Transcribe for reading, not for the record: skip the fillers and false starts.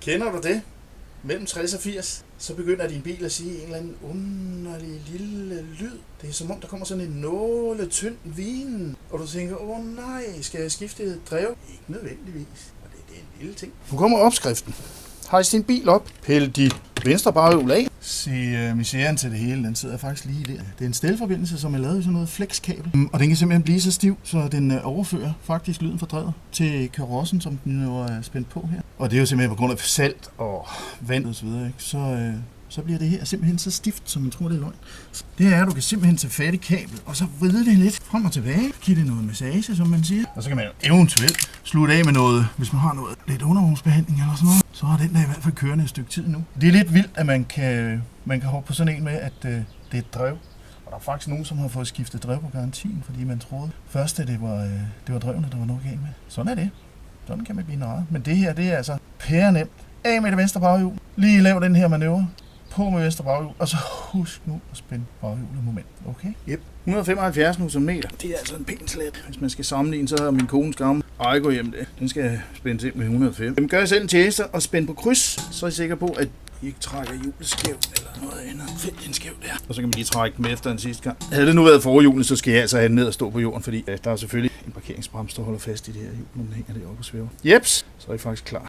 Kender du det? Mellem 60 og 80, så begynder din bil at sige en eller anden underlig lille lyd. Det er som om, der kommer sådan en nåletynd vin. Og du tænker, nej, skal jeg skifte et drev? Ikke nødvendigvis. Og det er en lille ting. Nu kommer opskriften. Hejs din bil op. Pæl de venstre baghjul af. Se misæren til det hele, den sidder faktisk lige der. Det er en stelforbindelse, som er lavet i sådan noget flexkabel. Og den kan simpelthen blive så stiv, så den overfører faktisk lyden fra drevet til karossen, som den jo er spændt på her. Og det er jo simpelthen på grund af salt og vand og så videre, ikke? Så bliver det her simpelthen så stift, som man tror, det er løgn. Det er, at du kan simpelthen tage fat i kablet, og så vride det lidt frem og tilbage. Giv det noget massage, som man siger. Og så kan man jo eventuelt slutte af med noget, hvis man har noget lidt undervognsbehandling eller sådan noget. Så er den der i hvert fald kørende et stykke tid nu. Det er lidt vildt, at man kan hoppe på sådan en med, at det er et drev. Og der er faktisk nogen, som har fået skiftet drev på garantien, fordi man troede først, at det var drevene, der var noget galt med. Sådan er det. Sådan kan man blive narret. Men det her, det er altså pærenemt. Af med det venstre baghjul. Lige lav den her manøvre. På med venstre baghjul, og så husk nu at spænde baghjulet moment. Okay? Yep. 175 Nm. Det er altså en pæn slet. Hvis man skal sammenligne, så har min kones gamle Aygo hjemme det. Den skal spændes ind med 105. Dem gør jeg selv en tjeneste og spænde på kryds, så er jeg sikker på, at I ikke trækker hjulet skævt eller noget andet. Find den skævt der. Og så kan man lige trække dem efter den sidste gang. Havde det nu været forhjulene, så skal jeg altså have den ned og stå på jorden, fordi der er selvfølgelig en parkeringsbremse, der holder fast i det her hjul, når den hænger deroppe og svæver. Jeps, så er I faktisk klar.